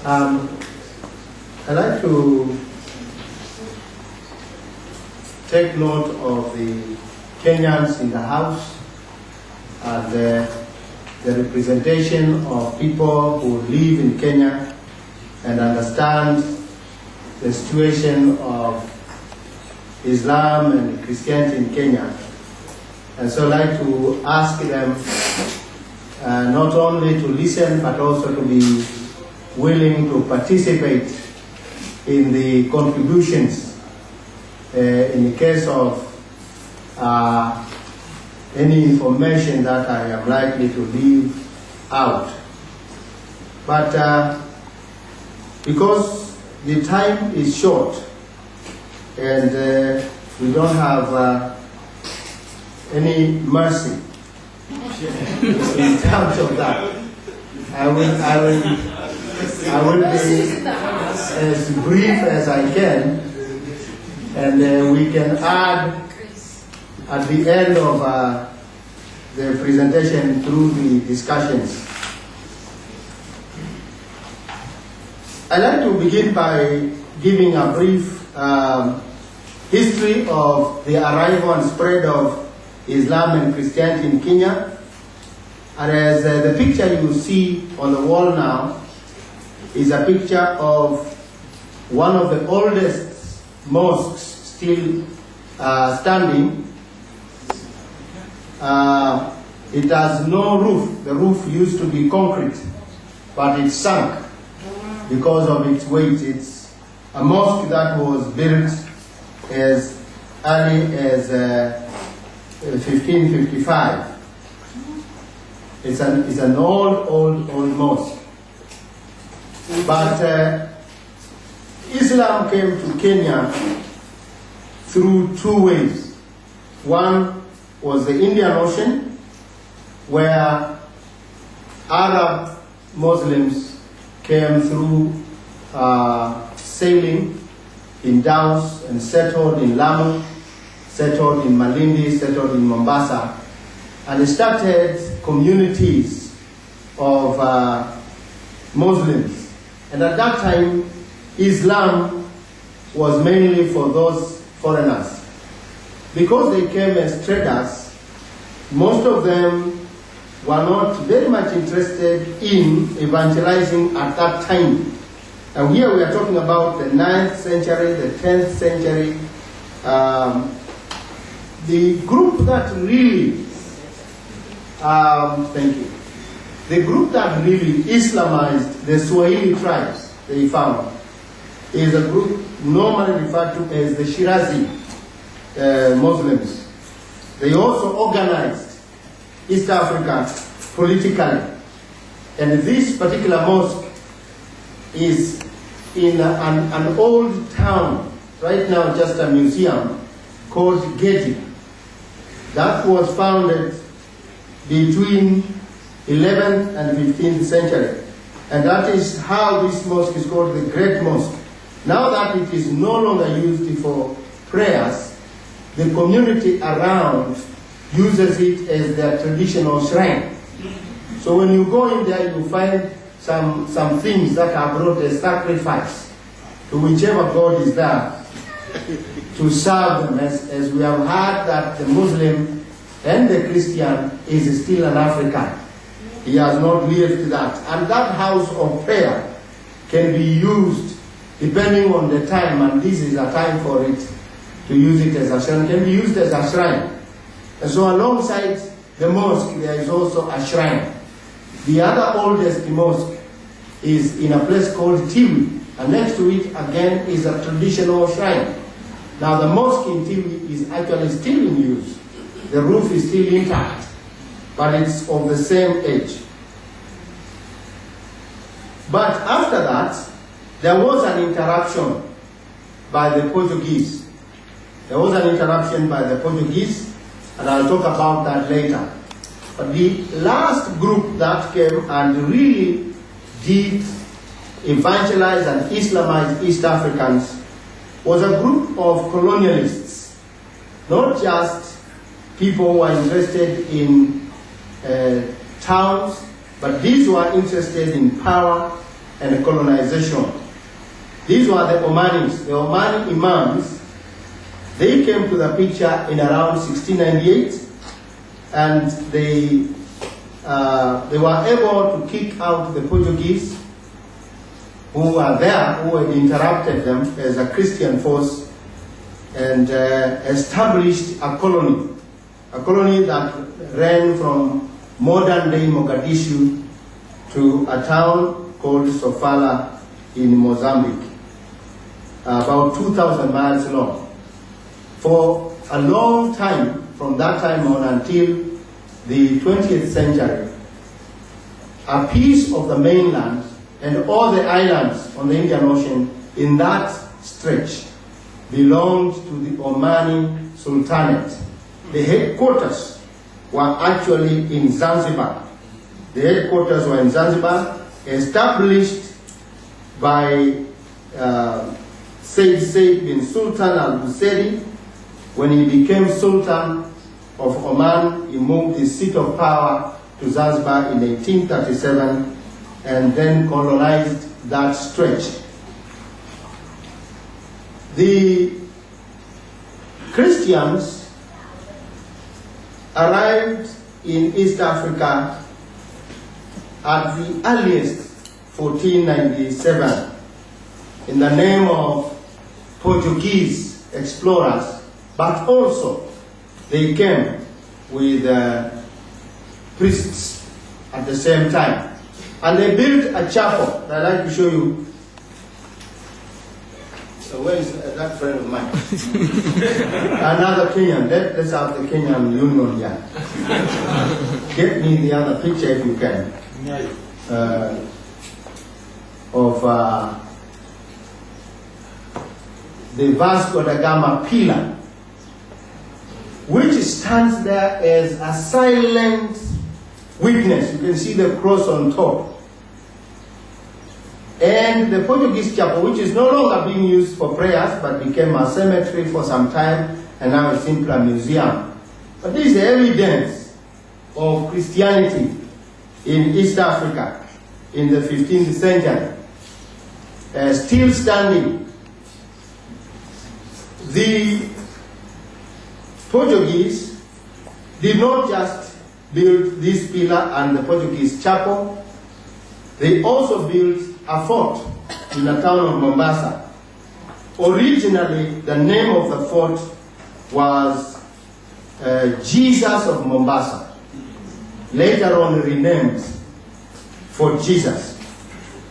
I'd like to take note of the Kenyans in the House and the representation of people who live in Kenya and understand the situation of Islam and Christianity in Kenya. And so I'd like to ask them not only to listen but also to be willing to participate in the contributions in the case of any information that I am likely to leave out. But because the time is short and we don't have any mercy in terms of that, I will be as brief as I can, and we can add at the end of the presentation through the discussions. I'd like to begin by giving a brief history of the arrival and spread of Islam and Christianity in Kenya. And as the picture you see on the wall now is a picture of one of the oldest mosques still standing. It has no roof. The roof used to be concrete, but it sunk because of its weight. It's a mosque that was built as early as 1555. It's an old mosque. But Islam came to Kenya through two ways. One was the Indian Ocean, where Arab Muslims came through sailing in dhows and settled in Lamu, settled in Malindi, settled in Mombasa, and started communities of Muslims. And at that time, Islam was mainly for those foreigners. Because they came as traders, most of them were not very much interested in evangelizing at that time. And here we are talking about the 9th century, the 10th century. The group that really, the group that really Islamized the Swahili tribes, they found, is a group normally referred to as the Shirazi Muslims. They also organized East Africa politically. And this particular mosque is in an old town, right now just a museum, called Gedi. That was founded between 11th and 15th century. And that is how this mosque is called the Great Mosque. Now that it is no longer used for prayers, the community around uses it as their traditional shrine. So when you go in there, you find some things that are brought as sacrifice to whichever god is there to serve them, as we have heard that the Muslim and the Christian is still an African. He has not left that. And that house of prayer can be used depending on the time, and this is a time for it to use it as a shrine, can be used as a shrine. And so alongside the mosque, there is also a shrine. The other oldest mosque is in a place called Tiwi, and next to it again is a traditional shrine. Now the mosque in Tiwi is actually still in use. The roof is still intact, but it's of the same age. But after that, there was an interruption by the Portuguese. There was an interruption by the Portuguese, and I'll talk about that later. But the last group that came and really did evangelize and Islamize East Africans was a group of colonialists, not just people who are interested in towns, but these who are interested in power and colonization. These were the Omanis, the Omani Imams. They came to the picture in around 1698, and they were able to kick out the Portuguese who were there, who had interrupted them as a Christian force, and established a colony that ran from modern-day Mogadishu to a town called Sofala in Mozambique, about 2,000 miles long. For a long time, from that time on until the 20th century, a piece of the mainland and all the islands on the Indian Ocean in that stretch belonged to the Omani Sultanate. The headquarters were actually in Zanzibar. The headquarters were in Zanzibar, established by Said bin Sultan al-Buseri. When he became Sultan of Oman, he moved his seat of power to Zanzibar in 1837 and then colonized that stretch. The Christians arrived in East Africa at the earliest 1497 in the name of Portuguese explorers, but also they came with priests at the same time. And they built a chapel that I'd like to show you. So where is that friend of mine? Another Kenyan. Let's have the Kenyan Union here. Get me the other picture if you can. Of the Vasco da Gama pillar, which stands there as a silent witness. You can see the cross on top. And the Portuguese chapel, which is no longer being used for prayers, but became a cemetery for some time, and now it's simply a museum. But this is the evidence of Christianity in East Africa in the 15th century. Still standing. The Portuguese did not just build this pillar and the Portuguese chapel, they also built a fort in the town of Mombasa. Originally, the name of the fort was Jesus of Mombasa, later on renamed Fort Jesus.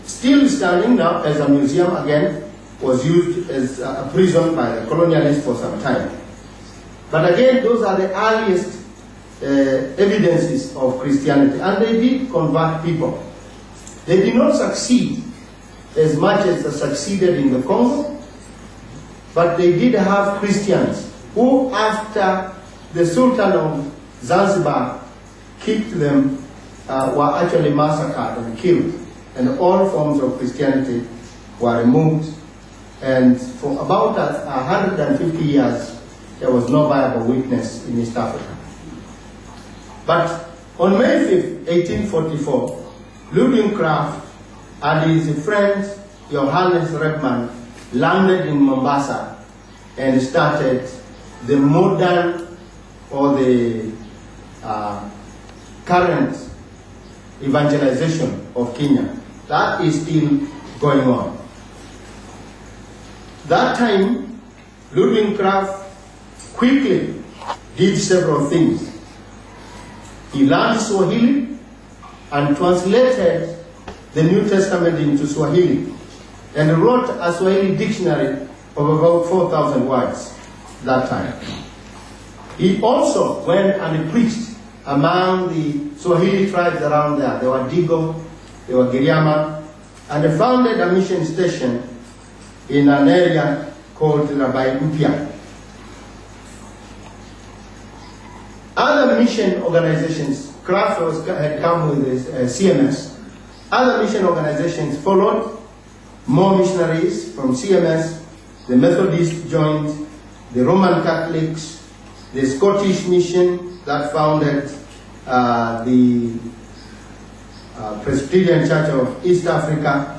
Still standing now as a museum again, was used as a prison by the colonialists for some time. But again, those are the earliest evidences of Christianity, and they did convert people. They did not succeed as much as they succeeded in the Congo, but they did have Christians who, after the Sultan of Zanzibar kicked them, were actually massacred and killed, and all forms of Christianity were removed. And for about 150 years, there was no viable witness in East Africa. But on May 5th, 1844, Ludwig and his friend Johannes Redman landed in Mombasa and started the modern or the current evangelization of Kenya. That is still going on. That time, Ludwig quickly did several things. He learned Swahili and translated the New Testament into Swahili and wrote a Swahili dictionary of about 4,000 words that time. He also went and preached among the Swahili tribes around there. There were Digo, there were Giriama, and they founded a mission station in an area called Rabai Mpia. Other mission organizations, Kraft had come with this CMS. Other mission organizations followed, more missionaries from CMS, the Methodists joined, the Roman Catholics, the Scottish mission that founded the Presbyterian Church of East Africa,